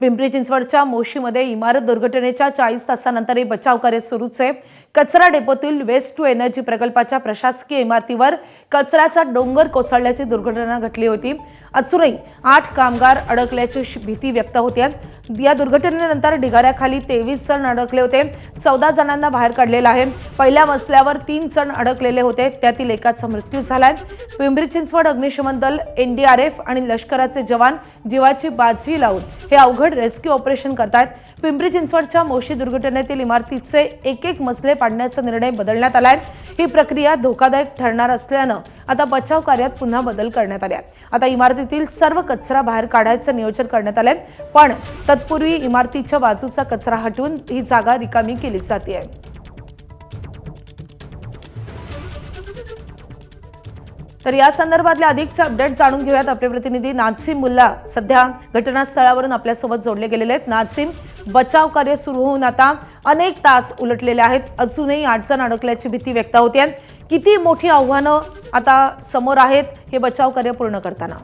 पिंपरी चिंचवडच्या मोशीमध्ये इमारत दुर्घटनेच्या 40 तासानंतरही बचाव कार्य सुरूच आहे। कचरा डेपोतील वेस्ट टू एनर्जी प्रकल्पाच्या प्रशासकीय इमारतीवर कचऱ्याचा डोंगर कोसळल्याची दुर्घटना घडली होती। अजूनही 8 कामगार अडकल्याची भीती व्यक्त होते। या दुर्घटनेनंतर ढिगाऱ्याखाली 23 जण अडकले होते। 14 जणांना बाहेर काढलेलं आहे। पहिल्या मजल्यावर 3 जण अडकलेले होते, त्यातील एकाचा मृत्यू झालाय। पिंपरी चिंचवड अग्निशमन दल, एनडीआरएफ आणि लष्कराचे जवान जीवाची बाजी लावून हे अवघड रेस्क्यू ऑपरेशन करतात। पिंपरी चिंचवडच्या मोशी दुर्घटनेतील इमारतीचे एक मजले पाडण्याचा निर्णय बदलण्यात आलाय। ही प्रक्रिया धोकादायक ठरणार असल्यानं आता बचाव कार्यात पुन्हा बदल करण्यात आले। आता इमारतीतील सर्व कचरा बाहेर काढायचं नियोजन करण्यात आलंय, पण तत्पूर्वी इमारतीच्या बाजूचा कचरा हटवून ही जागा रिकामी केली जाते। तर या संदर्भातले अधिकचे अपडेट जाणून घेऊयात। आपले प्रतिनिधी नाझीम मुल्ला सध्या घटनास्थळावरून आपल्यासोबत जोडले गेलेले आहेत। नाझीम, बचाव कार्य सुरू होऊन आता अनेक तास उलटलेले आहेत, अजूनही 8 जण अडकल्याची भीती व्यक्त होते। किती मोठी आव्हानं आता समोर आहेत हे बचाव कार्य पूर्ण करताना?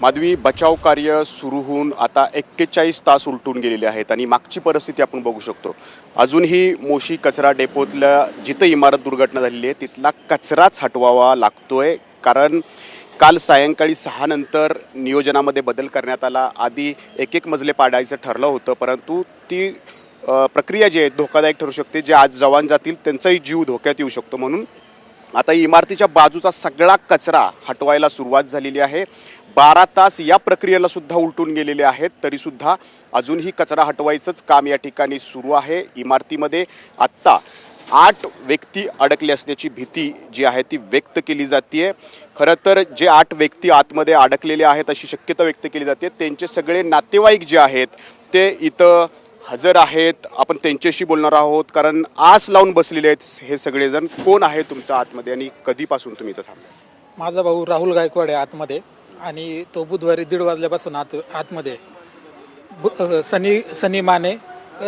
माधवी, बचाव कार्य सुरू होऊन आता 41 तास उलटून गेलेले आहेत आणि मागची परिस्थिती आपण बघू शकतो। अजूनही मोशी कचरा डेपोतल्या जिथं इमारत दुर्घटना झालेली आहे तिथला कचराच हटवावा लागतोय, कारण काल सायंकाळी 6 नंतर नियोजनामध्ये बदल करण्यात आला। आधी एक मजले पाडायचं ठरलं होतं, परंतु ती प्रक्रिया जी आहे धोकादायक ठरू शकते। जे आज जवान जातील त्यांचाही जीव धोक्यात येऊ शकतो, म्हणून आता इमारतीच्या बाजूचा सगळा कचरा हटवायला सुरुवात झालेली आहे। 12 तास या प्रक्रियेला सुद्धा उलटून गेलेले आहेत, तरी सुद्धा अजूनही कचरा हटवायचंच काम या ठिकाणी सुरू आहे। इमारतीमध्ये आत्ता 8 व्यक्ती अडकले असण्याची भीती जी आहे ती व्यक्त केली जाते। खरं तर जे 8 व्यक्ती आतमध्ये अडकलेले आहेत अशी शक्यता व्यक्त केली जाते। त्यांचे सगळे नातेवाईक जे आहेत ते इथं हजर आहेत। आपण त्यांच्याशी बोलणार आहोत, कारण आस लावून बसलेले आहेत हे सगळेजण। कोण आहे तुमच्या आतमध्ये आणि कधीपासून तुम्ही इथं थांबले? माझा भाऊ राहुल गायकवाड आहे आतमध्ये, आणि तो बुधवारी 1:30 वाजल्यापासून आतमध्ये। सनी माने,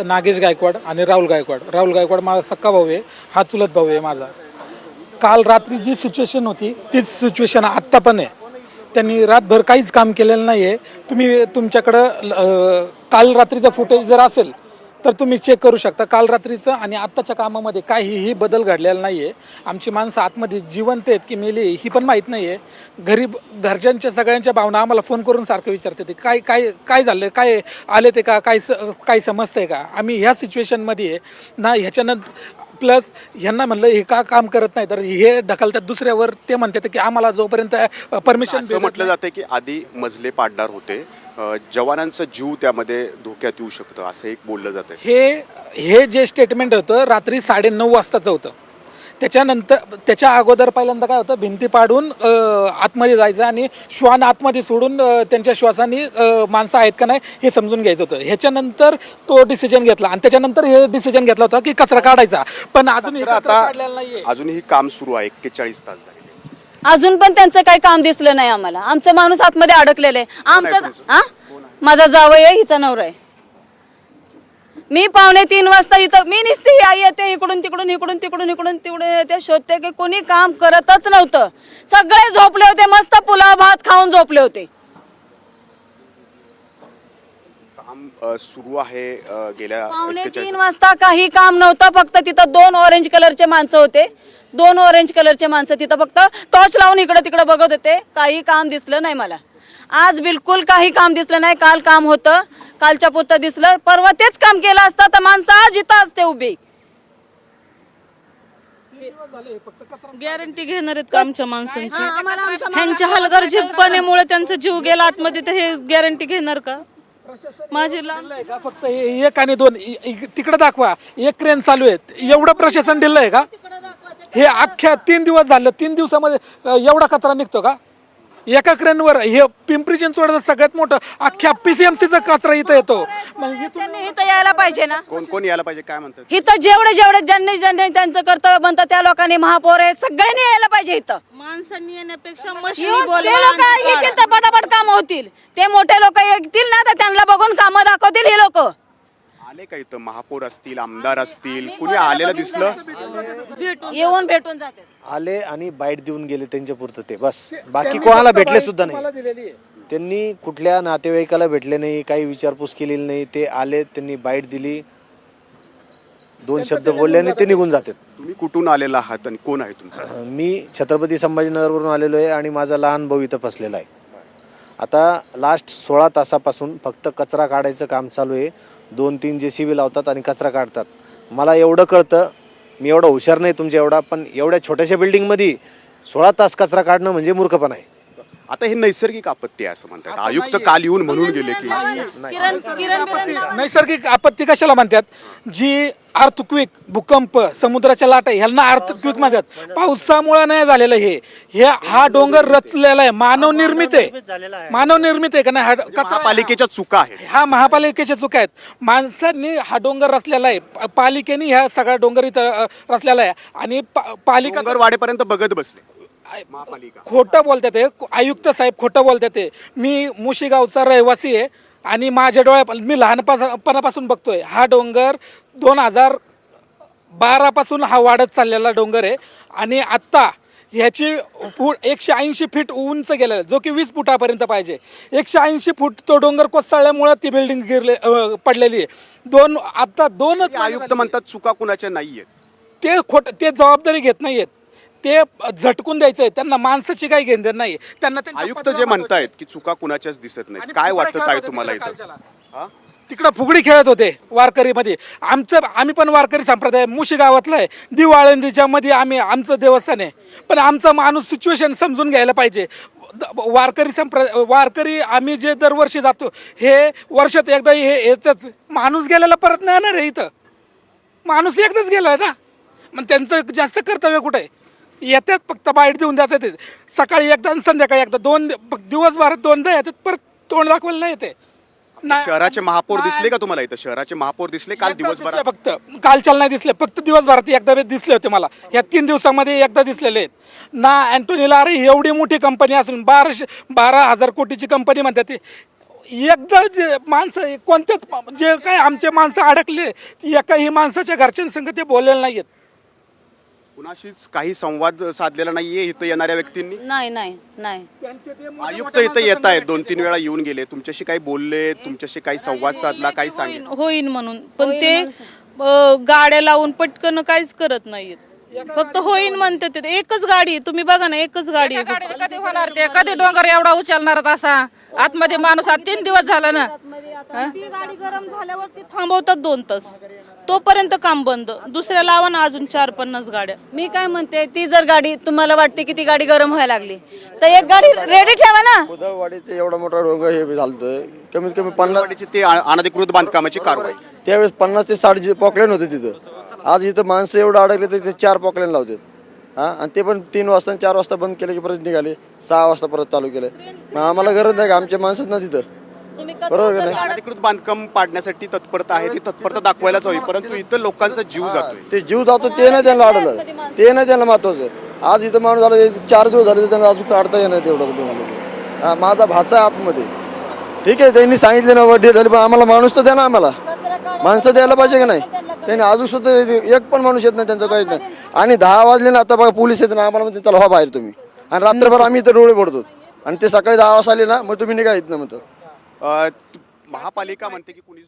नागेश गायकवाड आणि राहुल गायकवाड माझा सक्का भाऊ आहे, हा चुलत भाऊ आहे माझा। काल रात्री जी सिच्युएशन होती तीच सिच्युएशन आत्ता पण आहे। त्यांनी रातभर काहीच काम केलेलं नाही आहे। तुम्ही तुमच्याकडं काल रात्रीचा फुटेज जर असेल तर तुम्ही चेक करू शकता। काल रात्रीचं आणि आत्ताच्या कामामध्ये काहीही बदल घडलेला नाही आहे। आमची माणसं आतमध्ये जिवंत आहेत की मेली ही पण माहीत नाही आहे। घरच्यांच्या सगळ्यांच्या भावना आम्हाला फोन करून सारखं विचारते ते काय झालं, काय आले ते का, काय समजतंय का। आम्ही ह्या सिच्युएशनमध्ये आहे ना। ह्याच्यानंतर प्लस ह्यांना म्हणलं हे का काम करत नाही, तर हे ढकलतात दुसऱ्यावर। ते म्हणतात की आम्हाला जोपर्यंत परमिशन असं म्हटलं जातं की आधी मजले पाडणार होते, जवानांचा जीव त्यामध्ये धोक्यात येऊ शकतं असं एक बोललं जातं। हे जे स्टेटमेंट होतं रात्री 9:30 वाजताचं होतं। त्याच्यानंतर त्याच्या अगोदर पहिल्यांदा काय होतं, भिंती पाडून आतमध्ये जायचं आणि श्वान आतमध्ये सोडून त्यांच्या श्वासाने माणसं आहेत का नाही हे समजून घ्यायचं होतं। ह्याच्यानंतर तो डिसिजन घेतला आणि त्याच्यानंतर हे डिसिजन घेतला होता की कचरा काढायचा, पण अजूनही काढलेला नाहीये। अजूनही काम सुरू आहे, 41 तास झाले अजून पण त्यांचं काही काम दिसलं नाही आम्हाला। आमचा माणूस आतमध्ये अडकलेले आमचा माझा जावई आहे, हिचा नवरा आहे। मी 2:45 वाजता इथं मी निसते येते, इकडून तिकडून येते, शोधते की कोणी काम करतच नव्हतं। सगळे झोपले होते, मस्त पुलाव भात खाऊन झोपले होते। काम सुरू आहे गेल्या 2:45 वाजता काही काम नव्हतं। फक्त तिथं 2 ऑरेंज कलरचे माणसं होते, 2 ऑरेंज कलरचे माणसं तिथं फक्त टॉर्च लावून इकडे तिकडे बघत होते। काही काम दिसलं नाही मला आज, बिलकुल काही काम दिसलं नाही। काल काम होतं, कालच्या पुरतं दिसलं। परवा तेच काम केलं असतं तर माणसं आज इथं असते उभी। गॅरंटी घेणार आहेत का आमच्या माणसांची? ह्यांच्या हलगर्जीपणामुळे त्यांचा जीव गेला आतमध्ये, तर हे गॅरंटी घेणार का? माझी का फक्त 1 आणि 2 तिकडे दाखवा, 1 क्रेन चालू आहेत, एवढं प्रशासन दिलं आहे का? हे अख्ख्या 3 दिवस झालं, 3 दिवसामध्ये एवढा कचरा निघतो का एका क्रेनवर? हे पिंपरी चिंचवडचं सगळ्यात मोठं अख्ख्या PCMCचा कचरा इथं येतो। त्यांनी इथं यायला पाहिजे ना। कोण यायला पाहिजे, काय म्हणतात? इथं जेवढे ज्यांनी त्यांचं कर्तव्य बनतं त्या लोकांनी, महापौर आहेत, सगळ्यांनी यायला पाहिजे इथं। माणसांनी येण्यापेक्षा ते लोक येतील तर पटापट काम होतील। ते मोठे लोक येतील ना तर त्यांना बघून कामं दाखवतील हे लोक। आले का इथं? महापौर असतील, आमदार असतील, कुणी आलेलं दिसलं? येऊन भेटून जाते। आले आणि बाईट देऊन गेले त्यांच्या पुरतं ते बस, बाकी कोणाला भेटले सुद्धा तुम्हाला नाही. दिलेली आहे. त्यांनी कुठल्या नातेवाईकाला भेटले नाही, काही विचारपूस केलेली नाही. ते आले, त्यांनी बाईट दिली, 2 शब्द बोलले आणि ते निघून जातात. तुम्ही कुठून आलेला आहात आणि कोण आहे तुमचं? मी छत्रपती संभाजीनगरवरून आलेलो आहे आणि माझा लहान भाऊ इथं फसलेला आहे. आता लास्ट 16 तासापासून फक्त कचरा काढायचं काम चालू आहे. 2-3 JCB लावतात आणि कचरा काढतात. मला एवढं कळतं, मी एवढा हुशार नाही तुमच्या एवढा, पण एवढ्या छोट्याशा बिल्डिंगमध्ये 16 तास कचरा काढणं म्हणजे मूर्खपणा आहे. आता हे नैसर्गिक आपत्ती आहे असं म्हणतात. आयुक्त काल येऊन म्हणून गेले की नैसर्गिक आपत्ती कशाला म्हणतात? जी अर्थक्विक, भूकंप, समुद्राच्या लाटा ह्यांना अर्थक्विक म्हणतात. पावसामुळे नाही झालेलं हे हा डोंगर रचलेला आहे, मानव निर्मित आहे. मानव निर्मित आहे का नाही? महापालिकेच्या चुका आहेत. हा महापालिकेच्या चुका आहेत. माणसांनी हा डोंगर रचलेला आहे, पालिकेने ह्या सगळा डोंगर इथं रचलेला आहे आणि पालिका डोंगर वाढेपर्यंत बघत बसले महापालिका. खोटं बोलतात ते आयुक्त साहेब, खोटं बोलतात ते. मी मुशीगावचा रहिवासी आहे आणि माझ्या डोळ्यात मी लहानपणापासून बघतोय हा डोंगर 2012 पासून हा वाढत चाललेला डोंगर आहे आणि आत्ता ह्याची 180 फीट उंच गेलेला आहे, जो की 20 फुटापर्यंत पाहिजे. 180 फूट तो डोंगर कोसळल्यामुळे ती बिल्डिंग पडलेली आहे. आता दोनच आयुक्त म्हणतात चुका कुणाच्या नाहीयेत. ते जबाबदारी घेत नाहीयेत. ते झटकून द्यायचंय त्यांना, माणसाची काही घेणं नाही त्यांना. आयुक्त जे म्हणतायत की चुका कुणाच्याच दिसत नाहीत, काय वाटतं ताई तुम्हाला इथं? तिकडं फुगडी खेळत होते वारकरीमध्ये. आम्ही पण वारकरी संप्रदाय मुशी गावातला आहे. दिवाळंदीच्या मध्ये आमचं देवस्थान आहे, पण आमचा माणूस सिच्युएशन समजून घ्यायला पाहिजे. वारकरी आम्ही जे दरवर्षी जातो, हे वर्षात एकदा हे येतच. माणूस गेलेला परत नाही येणार आहे इथं. माणूस एकदाच गेलाय ना, मग त्यांचं जास्त कर्तव्य कुठं आहे? येतात फक्त बाईट देऊन जातात. सकाळी एकदा आणि संध्याकाळी एकदा, दिवसभरात 2दा येतात, परत तोंड दाखवायला नाही येते. शहराचे महापौर दिसले का तुम्हाला इथं? शहराचे महापौर दिसले काल दिवसभरात? फक्त कालच्याला नाही दिसले, फक्त दिवसभरात एकदा दिसले होते मला. या 3 दिवसामध्ये एकदा दिसलेले आहेत ना. अँटोनीला अरे एवढी मोठी कंपनी असून 12,000 कोटीची कंपनी म्हणतात, एकदा जे माणसं कोणत्याच जे काही आमचे माणसं अडकले, एकाही माणसाच्या घरच्यांसंग ते बोललेले नाहीयेत. कुणाशीच काही संवाद साधलेला नाहीये इथं येणाऱ्या व्यक्तींनी? नाही. आयुक्त इथं येत आहेत, 2-3 वेळा येऊन गेले. तुमच्याशी काही बोलले? तुमच्याशी काही संवाद साधला? काही सांगितलं? होईन म्हणून, पण ते गाड्या लावून पटकन काहीच करत नाहीत. फक्त होईन म्हणते ते. एकच गाडी आहे, तुम्ही बघा ना, एकच गाडी आहे फक्त. कधी होणार ते? कधी डोंगर एवढा उचलणार असा? आतमध्ये माणूस 3 दिवस झाला ना. ती गाडी गरम झाल्यावरती थांबवतात 2 तास, तोपर्यंत काम बंद. दुसऱ्या लावा ना अजून 4-50 गाड्या. मी काय म्हणते, ती जर गाडी तुम्हाला वाटते की ती गाडी गरम व्हायला लागली, तर एक गाडी रेडी ठेवा ना. बुधवाडीचं एवढा मोठा डोंगर हे झालं, कमीत कमी 50 ते अनधिकृत बांधकामाची कारवाई. त्यावेळेस 50 ते 60 पॉकलेन होते तिथं. आज इथं माणसं एवढं अडकले तर ते 4 पॉकलेन लावतात. हां, आणि ते पण 3 वाजता 4 वाजता बंद केलं की परत निघाले, 6 वाजता परत चालू केलं. मग आम्हाला गरज नाही का आमच्या माणसात ना तिथं? बरोबर का नाही? अनधिकृत बांधकाम पाडण्यासाठी तत्परता आहे, ती तत्परता दाखवायलाच हवी, परंतु इथं लोकांचा जीव जातोय. ते जीव जातो ते नाही त्यांना अडलं, ते नाही त्यांना महत्वाचं. आज इथं माणूस झाला 4 दिवस झाले, त्यांना अजून काढता येणार तेवढं. हां, माझा भाचा आतमध्ये, ठीक आहे, त्यांनी सांगितलं ना डेट झाली, पण आम्हाला माणूस तर द्या ना, आम्हाला माणसं द्यायला पाहिजे का नाही? त्यांनी अजून सुद्धा एक पण माणूस येत नाही, त्यांचं काहीच नाही. आणि 10 वाजले ना, आता बघा पोलीस येत ना, आम्हाला म्हणते चला हो बाहेर तुम्ही, आणि रात्रभर आम्ही इथं डोळे पडतो. आणि ते सकाळी 10 वाजता आले ना, मग तुम्ही निघा येत ना म्हणतात. महापालिका म्हणते की कुणीच